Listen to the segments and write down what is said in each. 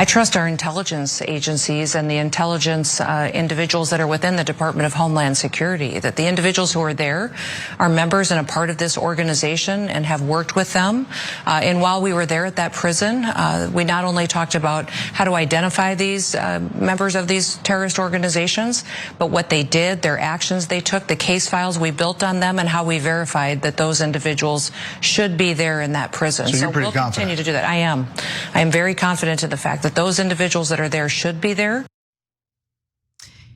I trust our intelligence agencies and the intelligence individuals that are within the Department of Homeland Security, that the individuals who are there are members and a part of this organization and have worked with them. And while we were there at that prison, we not only talked about how to identify these members of these terrorist organizations, but what they did, their actions they took, the case files we built on them, and how we verified that those individuals should be there in that prison. So you're pretty we'll confident. Continue to do that. I am. I am very confident in the fact that those individuals that are there should be there.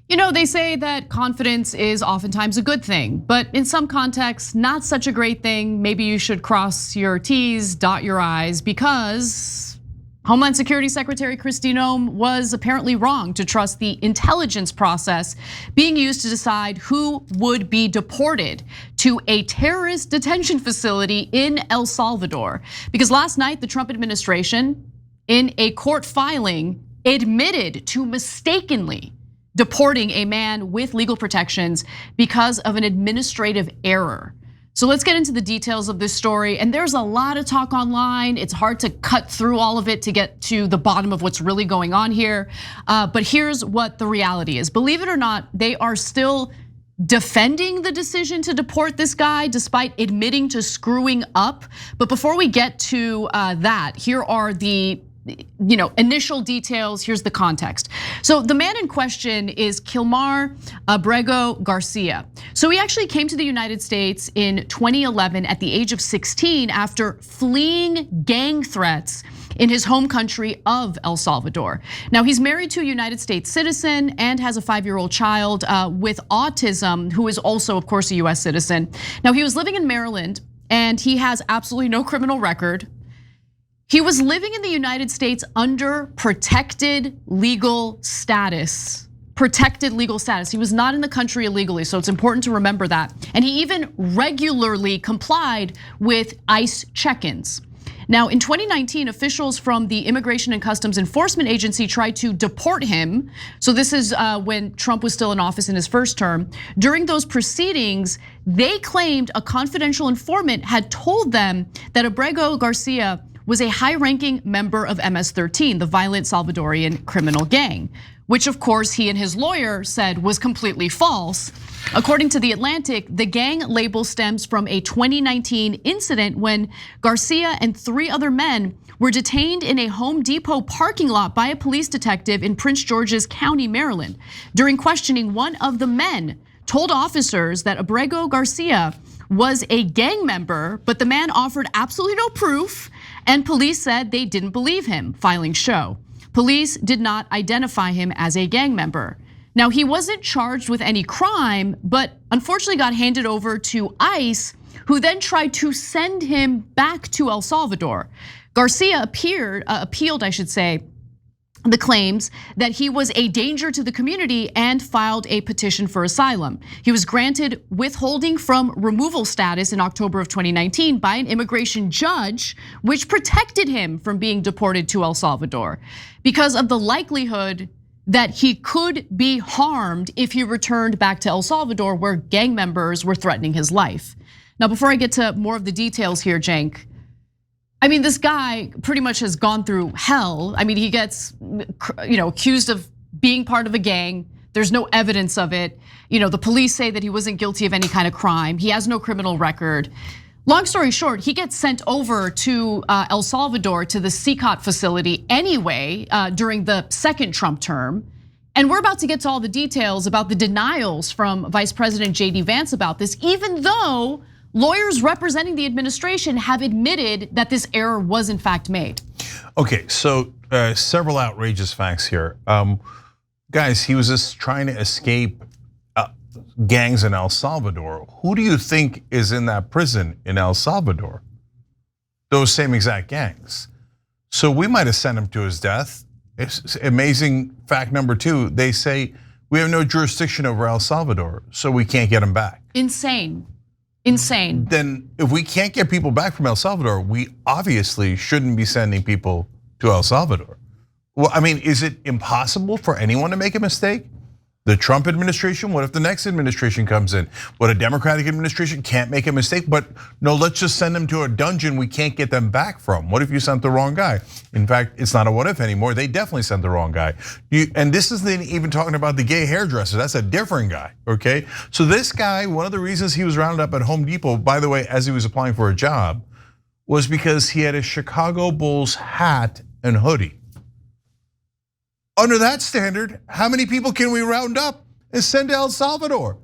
You know, they say that confidence is oftentimes a good thing, but in some contexts, not such a great thing. Maybe you should cross your T's, dot your I's, because Homeland Security Secretary Kristi Noem was apparently wrong to trust the intelligence process being used to decide who would be deported to a terrorist detention facility in El Salvador. Because last night, the Trump administration, in a court filing, admitted to mistakenly deporting a man with legal protections because of an administrative error. So let's get into the details of this story. And there's a lot of talk online. It's hard to cut through all of it to get to the bottom of what's really going on here. But here's what the reality is. Believe it or not, they are still defending the decision to deport this guy despite admitting to screwing up. But before we get to that, here are the initial details. Here's the context. So the man in question is Kilmar Abrego Garcia. So he actually came to the United States in 2011 at the age of 16 after fleeing gang threats in his home country of El Salvador. Now he's married to a United States citizen and has a 5-year-old child with autism, who is also, of course, a US citizen. Now he was living in Maryland and he has absolutely no criminal record. He was living in the United States under protected legal status. Protected legal status. He was not in the country illegally, so it's important to remember that. And he even regularly complied with ICE check-ins. Now, in 2019, officials from the Immigration and Customs Enforcement Agency tried to deport him. So this is when Trump was still in office in his first term. During those proceedings, they claimed a confidential informant had told them that Abrego Garcia was a high-ranking member of MS-13, the violent Salvadorian criminal gang, which of course he and his lawyer said was completely false. According to The Atlantic, the gang label stems from a 2019 incident when Garcia and 3 other men were detained in a Home Depot parking lot by a police detective in Prince George's County, Maryland. During questioning, one of the men told officers that Abrego Garcia was a gang member, but the man offered absolutely no proof, and police said they didn't believe him, filing show. Police did not identify him as a gang member. Now, he wasn't charged with any crime, but unfortunately got handed over to ICE, who then tried to send him back to El Salvador. Garcia appealed, the claims that he was a danger to the community and filed a petition for asylum. He was granted withholding from removal status in October of 2019 by an immigration judge, which protected him from being deported to El Salvador because of the likelihood that he could be harmed if he returned back to El Salvador, where gang members were threatening his life. Now, before I get to more of the details here, Cenk, I mean, this guy pretty much has gone through hell. I mean, he gets accused of being part of a gang. There's no evidence of it. The police say that he wasn't guilty of any kind of crime. He has no criminal record. Long story short, he gets sent over to El Salvador to the CCOT facility anyway during the second Trump term. And we're about to get to all the details about the denials from Vice President JD Vance about this, even though lawyers representing the administration have admitted that this error was in fact made. Okay, so several outrageous facts here. Guys, he was just trying to escape gangs in El Salvador. Who do you think is in that prison in El Salvador? Those same exact gangs. So we might have sent him to his death. It's amazing fact number 2, they say we have no jurisdiction over El Salvador, so we can't get him back. Insane. Then if we can't get people back from El Salvador, we obviously shouldn't be sending people to El Salvador. Well, I mean, is it impossible for anyone to make a mistake? The Trump administration, what if the next administration comes in? What a Democratic administration can't make a mistake, but no, let's just send them to a dungeon we can't get them back from. What if you sent the wrong guy? In fact, it's not a what if anymore, they definitely sent the wrong guy. And this isn't even talking about the gay hairdresser, that's a different guy, okay? So this guy, one of the reasons he was rounded up at Home Depot, by the way, as he was applying for a job, was because he had a Chicago Bulls hat and hoodie. Under that standard, how many people can we round up and send to El Salvador?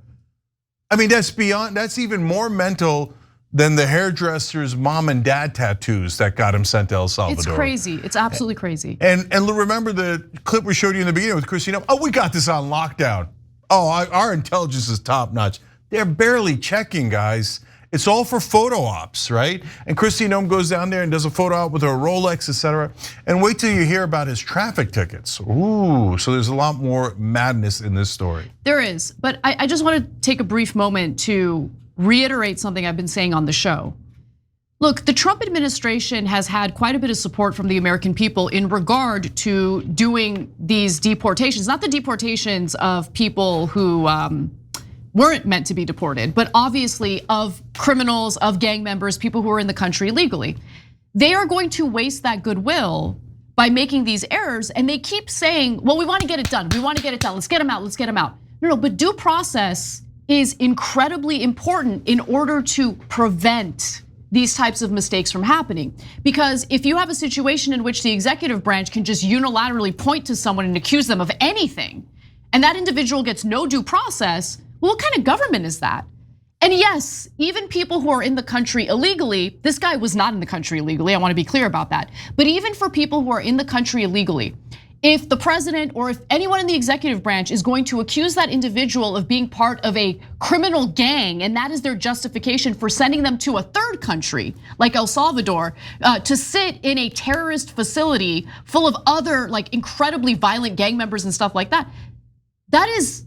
I mean, that's even more mental than the hairdresser's mom and dad tattoos that got him sent to El Salvador. It's crazy, it's absolutely crazy. And remember the clip we showed you in the beginning with Kristi Noem? Oh, we got this on lockdown. Oh, our intelligence is top notch. They're barely checking, guys. It's all for photo ops, right? And Kristi Noem goes down there and does a photo op with her Rolex, etc. And wait till you hear about his traffic tickets. Ooh, so there's a lot more madness in this story. There is, but I just want to take a brief moment to reiterate something I've been saying on the show. Look, the Trump administration has had quite a bit of support from the American people in regard to doing these deportations, not the deportations of people who weren't meant to be deported, but obviously of criminals, of gang members, people who are in the country illegally. They are going to waste that goodwill by making these errors, and they keep saying, well, we want to get it done. We want to get it done. Let's get them out. Let's get them out. No, but due process is incredibly important in order to prevent these types of mistakes from happening. Because if you have a situation in which the executive branch can just unilaterally point to someone and accuse them of anything, and that individual gets no due process, well, what kind of government is that? And yes, even people who are in the country illegally, this guy was not in the country illegally, I wanna be clear about that. But even for people who are in the country illegally, if the president or if anyone in the executive branch is going to accuse that individual of being part of a criminal gang, and that is their justification for sending them to a third country, like El Salvador, to sit in a terrorist facility full of other like incredibly violent gang members and stuff like that, that is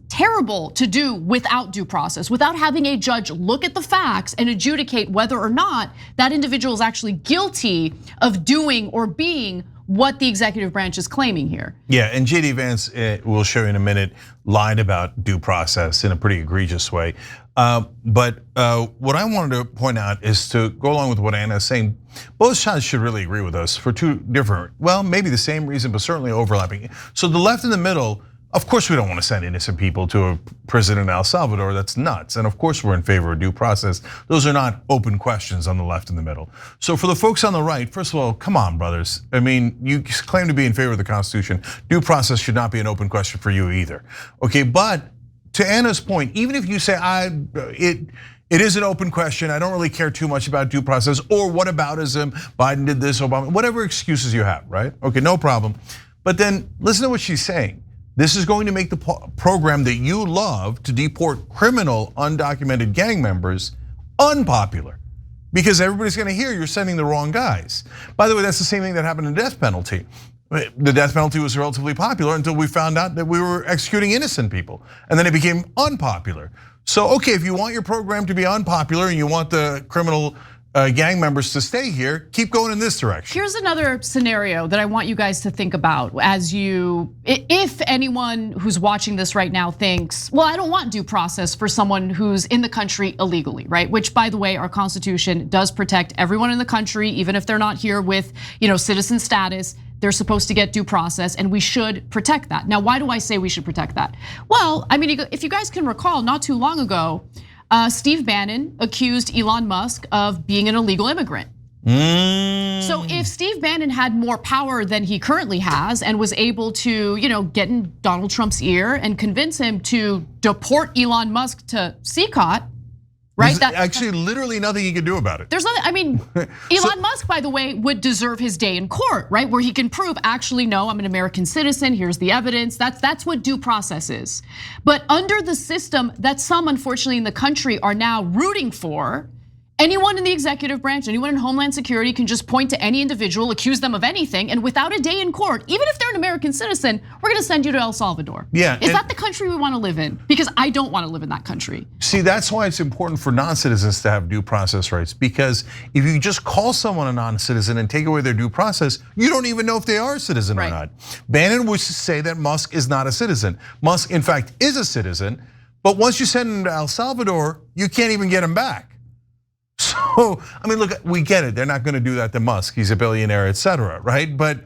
terrible to do without due process, without having a judge look at the facts and adjudicate whether or not that individual is actually guilty of doing or being what the executive branch is claiming here. Yeah, and JD Vance, we'll show you in a minute, lied about due process in a pretty egregious way. But what I wanted to point out is to go along with what Anna is saying, both sides should really agree with us for two different, well, maybe the same reason, but certainly overlapping. So the left and the middle, of course we don't want to send innocent people to a prison in El Salvador, that's nuts. And of course we're in favor of due process. Those are not open questions on the left and the middle. So for the folks on the right, first of all, come on, brothers. I mean, you claim to be in favor of the Constitution. Due process should not be an open question for you either. Okay, but to Anna's point, even if you say it is an open question, I don't really care too much about due process, or whataboutism, Biden did this, Obama, whatever excuses you have, right? Okay, no problem. But then listen to what she's saying. This is going to make the program that you love to deport criminal undocumented gang members unpopular, because everybody's gonna hear you're sending the wrong guys. By the way, that's the same thing that happened in the death penalty. The death penalty was relatively popular until we found out that we were executing innocent people, and then it became unpopular. So okay, if you want your program to be unpopular and you want the criminal gang members to stay here, keep going in this direction. Here's another scenario that I want you guys to think about as if anyone who's watching this right now thinks, well, I don't want due process for someone who's in the country illegally, right? Which, by the way, our Constitution does protect everyone in the country, even if they're not here with citizen status. They're supposed to get due process, and we should protect that. Now, why do I say we should protect that? Well, I mean, if you guys can recall, not too long ago, Steve Bannon accused Elon Musk of being an illegal immigrant. So if Steve Bannon had more power than he currently has and was able to, get in Donald Trump's ear and convince him to deport Elon Musk to CCOT, right? There's actually literally nothing he can do about it. There's nothing, I mean, Elon Musk, by the way, would deserve his day in court, right? Where he can prove, actually, no, I'm an American citizen, here's the evidence. That's what due process is. But under the system that some, unfortunately, in the country are now rooting for, Anyone in the executive branch, anyone in Homeland Security can just point to any individual, accuse them of anything, and without a day in court, even if they're an American citizen, we're gonna send you to El Salvador. Yeah. Is that the country we wanna live in? Because I don't wanna live in that country. See, that's why it's important for non-citizens to have due process rights, because if you just call someone a non-citizen and take away their due process, you don't even know if they are a citizen or not. Bannon would say that Musk is not a citizen. Musk, in fact, is a citizen, but once you send him to El Salvador, you can't even get him back. So, I mean, look, we get it. They're not gonna do that to Musk. He's a billionaire, etc., right? But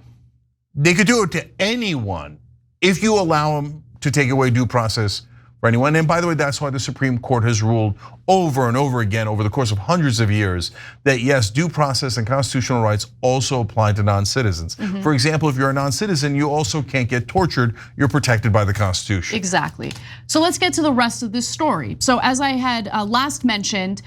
they could do it to anyone if you allow them to take away due process for anyone. And by the way, that's why the Supreme Court has ruled over and over again over the course of hundreds of years that yes, due process and constitutional rights also apply to non-citizens. For example, if you're a non-citizen, you also can't get tortured. You're protected by the Constitution. Exactly. So let's get to the rest of this story. So as I had last mentioned,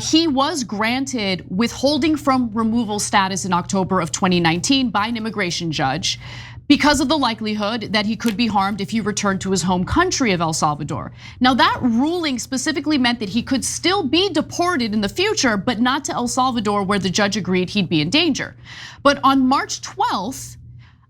he was granted withholding from removal status in October of 2019 by an immigration judge, because of the likelihood that he could be harmed if he returned to his home country of El Salvador. Now that ruling specifically meant that he could still be deported in the future, but not to El Salvador where the judge agreed he'd be in danger. But on March 12th,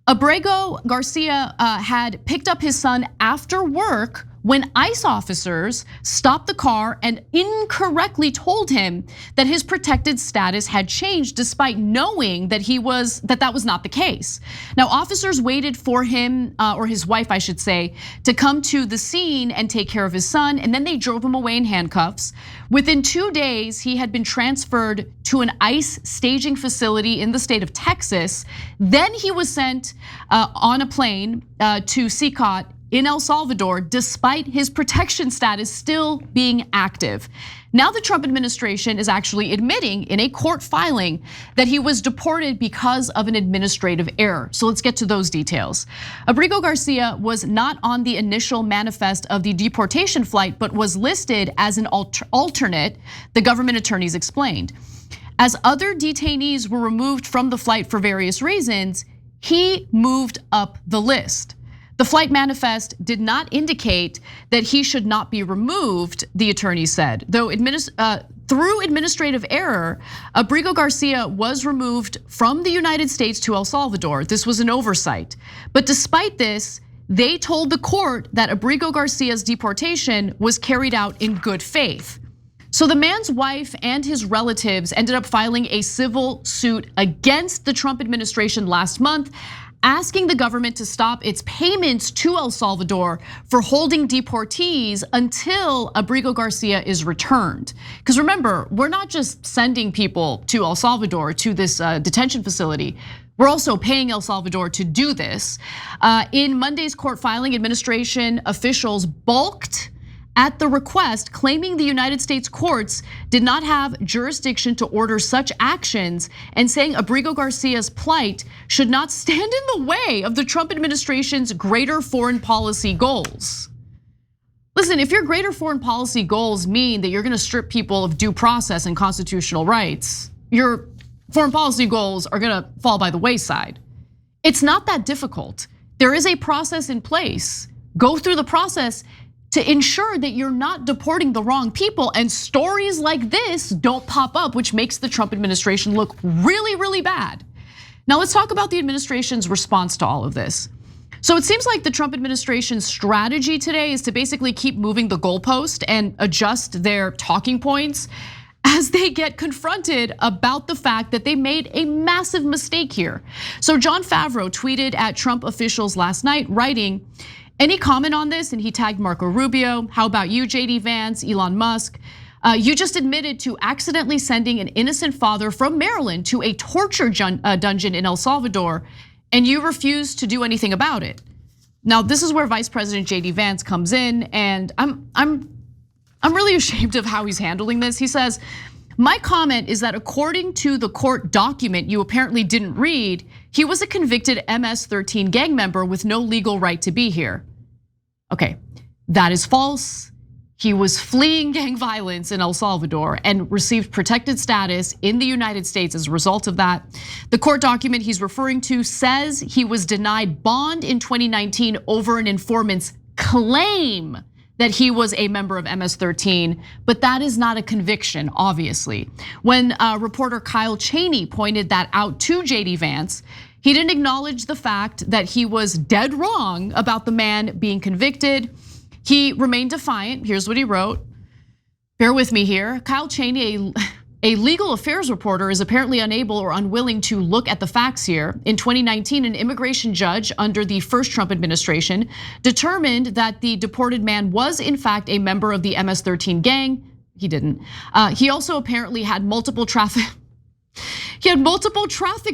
Abrego Garcia had picked up his son after work when ICE officers stopped the car and incorrectly told him that his protected status had changed, despite knowing that that was not the case. Now, officers waited for him, or his wife, I should say, to come to the scene and take care of his son, and then they drove him away in handcuffs. Within 2 days, he had been transferred to an ICE staging facility in the state of Texas. Then he was sent on a plane to CCOT in El Salvador, despite his protection status still being active. Now the Trump administration is actually admitting in a court filing that he was deported because of an administrative error. So let's get to those details. Abrego Garcia was not on the initial manifest of the deportation flight, but was listed as an alternate, the government attorneys explained. As other detainees were removed from the flight for various reasons, he moved up the list. The flight manifest did not indicate that he should not be removed, the attorney said. Though through administrative error, Abrego Garcia was removed from the United States to El Salvador. This was an oversight. But despite this, they told the court that Abrego Garcia's deportation was carried out in good faith. So the man's wife and his relatives ended up filing a civil suit against the Trump administration last month, asking the government to stop its payments to El Salvador for holding deportees until Abrego Garcia is returned. Because remember, we're not just sending people to El Salvador, to this detention facility. We're also paying El Salvador to do this. In Monday's court filing, administration officials balked at the request, claiming the United States courts did not have jurisdiction to order such actions, and saying Abrego Garcia's plight should not stand in the way of the Trump administration's greater foreign policy goals. Listen, if your greater foreign policy goals mean that you're gonna strip people of due process and constitutional rights, your foreign policy goals are gonna fall by the wayside. It's not that difficult. There is a process in place. Go through the process to ensure that you're not deporting the wrong people, and stories like this don't pop up, which makes the Trump administration look really, really bad. Now let's talk about the administration's response to all of this. So it seems like the Trump administration's strategy today is to basically keep moving the goalpost and adjust their talking points as they get confronted about the fact that they made a massive mistake here. So Jon Favreau tweeted at Trump officials last night, writing, "Any comment on this?" And he tagged Marco Rubio. "How about you, JD Vance, Elon Musk? You just admitted to accidentally sending an innocent father from Maryland to a torture dungeon in El Salvador, and you refuse to do anything about it." Now, this is where Vice President JD Vance comes in, and I'm really ashamed of how he's handling this. He says, "My comment is that according to the court document you apparently didn't read, he was a convicted MS-13 gang member with no legal right to be here." Okay, that is false. He was fleeing gang violence in El Salvador and received protected status in the United States as a result of that. The court document he's referring to says he was denied bond in 2019 over an informant's claim that he was a member of MS-13, but that is not a conviction, obviously. When reporter Kyle Cheney pointed that out to JD Vance, he didn't acknowledge the fact that he was dead wrong about the man being convicted. He remained defiant. Here's what he wrote. Bear with me here. Kyle Cheney, a legal affairs reporter, is apparently unable or unwilling to look at the facts here. In 2019, an immigration judge under the first Trump administration determined that the deported man was in fact a member of the MS-13 gang. He didn't. He also apparently had multiple traffic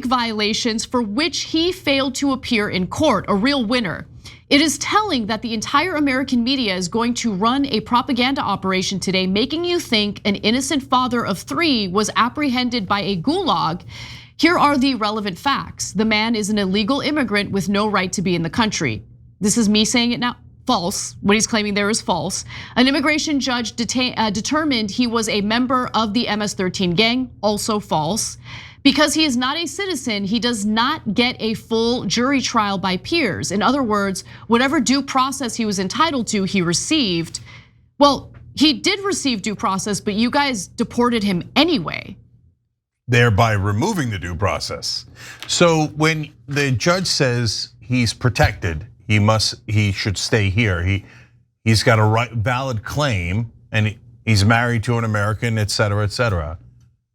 violations for which he failed to appear in court, a real winner. It is telling that the entire American media is going to run a propaganda operation today, making you think an innocent father of 3 was apprehended by a gulag. Here are the relevant facts. The man is an illegal immigrant with no right to be in the country. This is me saying it now. False. What he's claiming there is false. An immigration judge determined he was a member of the MS-13 gang, also false. Because he is not a citizen, he does not get a full jury trial by peers. In other words, whatever due process he was entitled to, he received. Well, he did receive due process, but you guys deported him anyway. Thereby removing the due process. So when the judge says he's protected, he should stay here. He's got a valid claim, and he's married to an American, et cetera, et cetera.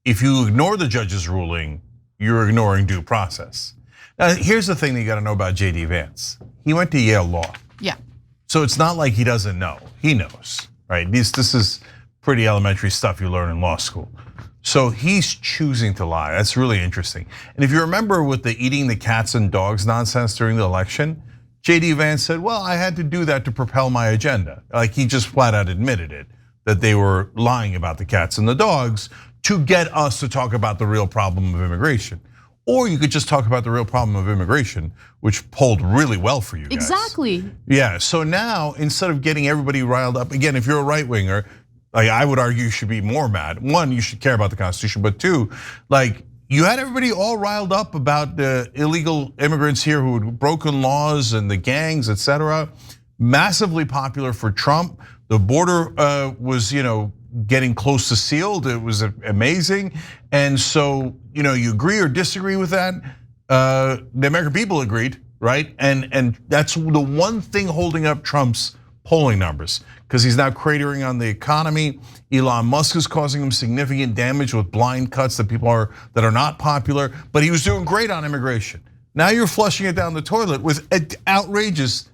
If you ignore the judge's ruling, you're ignoring due process. Now, here's the thing that you gotta know about JD Vance. He went to Yale Law. Yeah. So it's not like he doesn't know, he knows, right? This is pretty elementary stuff you learn in law school. So he's choosing to lie, that's really interesting. And if you remember with the eating the cats and dogs nonsense during the election, JD Vance said, well, I had to do that to propel my agenda. Like he just flat out admitted it, that they were lying about the cats and the dogs to get us to talk about the real problem of immigration. Or you could just talk about the real problem of immigration, which polled really well for you guys. Exactly. Yeah, so now instead of getting everybody riled up, again, if you're a right winger, like I would argue you should be more mad. 1, you should care about the Constitution, but 2, like you had everybody all riled up about the illegal immigrants here who had broken laws and the gangs, et cetera. Massively popular for Trump. The border was, getting close to sealed. It was amazing. And so, you agree or disagree with that. The American people agreed, right? And that's the one thing holding up Trump's polling numbers, because he's now cratering on the economy. Elon Musk is causing him significant damage with blind cuts that that are not popular, but he was doing great on immigration. Now you're flushing it down the toilet with outrageous,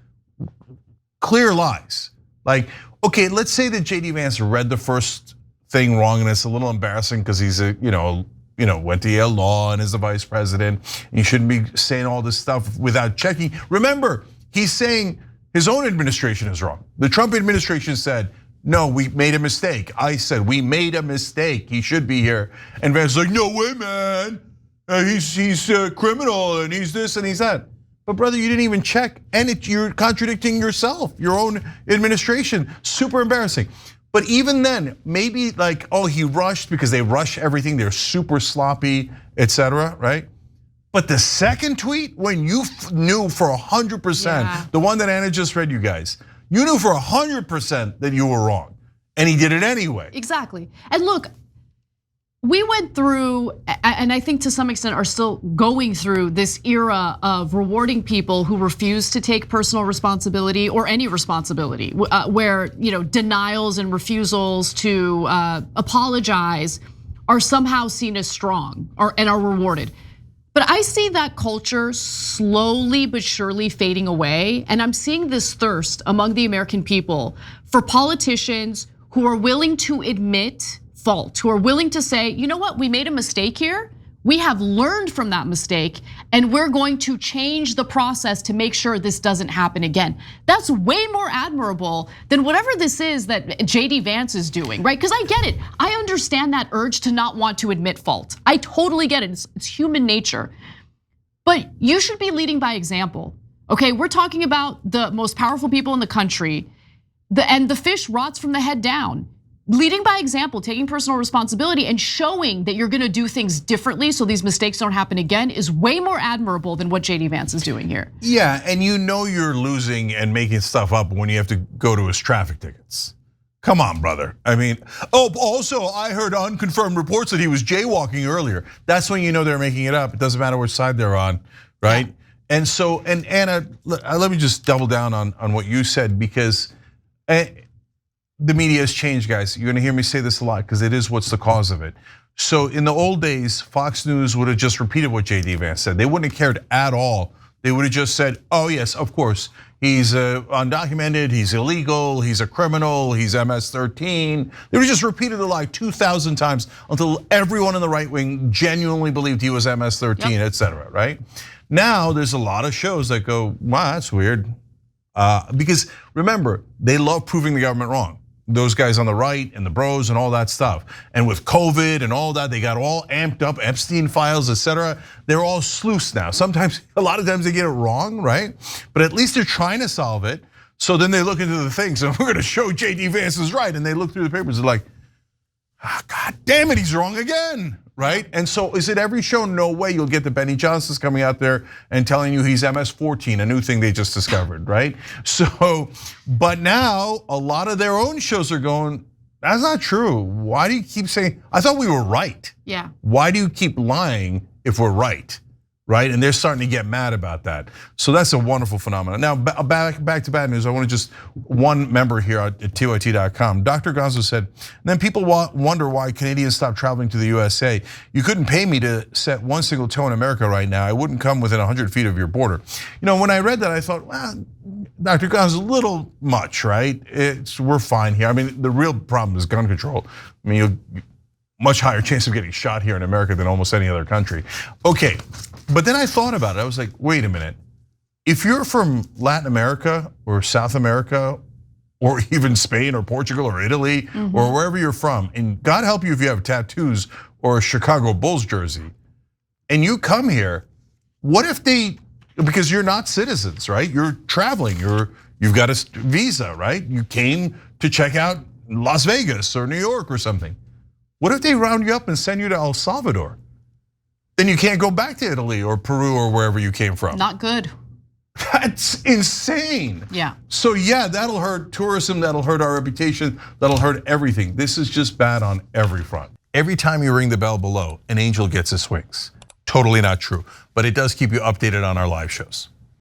clear lies. Like, okay, let's say that JD Vance read the first thing wrong, and it's a little embarrassing because he's went to Yale Law and is the vice president. And you shouldn't be saying all this stuff without checking. Remember, he's saying his own administration is wrong. The Trump administration said, no, we made a mistake. I said, we made a mistake. He should be here. And Vance's like, no way, man. He's a criminal and he's this and he's that. But brother, you didn't even check, and you're contradicting yourself, your own administration. Super embarrassing. But even then, maybe like, oh, he rushed because they rush everything. They're super sloppy, et cetera, right? But the second tweet, when you knew for 100%, the one that Anna just read, you guys, you knew for 100% that you were wrong, and he did it anyway. Exactly. And look, we went through, and I think to some extent are still going through, this era of rewarding people who refuse to take personal responsibility or any responsibility, where denials and refusals to apologize are somehow seen as strong and are rewarded. But I see that culture slowly but surely fading away, and I'm seeing this thirst among the American people for politicians who are willing to admit fault, who are willing to say, you know what, we made a mistake here. We have learned from that mistake, and we're going to change the process to make sure this doesn't happen again. That's way more admirable than whatever this is that JD Vance is doing, right? Because I get it. I understand that urge to not want to admit fault. I totally get it. It's human nature. But you should be leading by example. Okay, we're talking about the most powerful people in the country, and the fish rots from the head down. leading by example, taking personal responsibility and showing that you're gonna do things differently so these mistakes don't happen again is way more admirable than what JD Vance is doing here. Yeah, and you know you're losing and making stuff up when you have to go to his traffic tickets. Come on, brother. I mean, also I heard unconfirmed reports that he was jaywalking earlier. That's when you know they're making it up. It doesn't matter which side they're on, right? Yeah. And so, and Anna, let me just double down on what you said, because the media has changed, guys. You're gonna hear me say this a lot because it is what's the cause of it. So in the old days, Fox News would have just repeated what JD Vance said. They wouldn't have cared at all. They would have just said, oh yes, of course, he's undocumented, he's illegal, he's a criminal, he's MS-13. They would have just repeated the lie 2,000 times until everyone in the right wing genuinely believed he was MS-13, et cetera, right? Now there's a lot of shows that go, wow, that's weird. Because remember, they love proving the government wrong. Those guys on the right and the bros and all that stuff. And with COVID and all that, they got all amped up, Epstein files, et cetera. They're all sleuths now. Sometimes, a lot of times they get it wrong, right? But at least they're trying to solve it. So then they look into the things and we're gonna show JD Vance is right. And they look through the papers and like, God damn it, he's wrong again, right? And so is it every show? No way. You'll get the Benny Johnsons coming out there and telling you he's MS-14, a new thing they just discovered, right? So, but now a lot of their own shows are going, that's not true. Why do you keep saying, I thought we were right? Yeah. Why do you keep lying if we're right? Right, and they're starting to get mad about that. So that's a wonderful phenomenon. Now back to bad news. I want to just, one member here at TYT.com, Dr. Gonzo said, then people wonder why Canadians stopped traveling to the USA. You couldn't pay me to set one single toe in America right now. I wouldn't come within 100 feet of your border. You know, when I read that, I thought, well, Dr. Gonzo, a little much, right? We're fine here. I mean, the real problem is gun control. I mean, you'll much higher chance of getting shot here in America than almost any other country. Okay, but then I thought about it. I was like, wait a minute. If you're from Latin America or South America or even Spain or Portugal or Italy or wherever you're from, and God help you if you have tattoos or a Chicago Bulls jersey, and you come here, what if because you're not citizens, right? You're traveling, you've got a visa, right? You came to check out Las Vegas or New York or something. What if they round you up and send you to El Salvador? Then you can't go back to Italy or Peru or wherever you came from. Not good. That's insane. Yeah. So yeah, that'll hurt tourism, that'll hurt our reputation, that'll hurt everything. This is just bad on every front. Every time you ring the bell below, an angel gets his wings. Totally not true, but it does keep you updated on our live shows.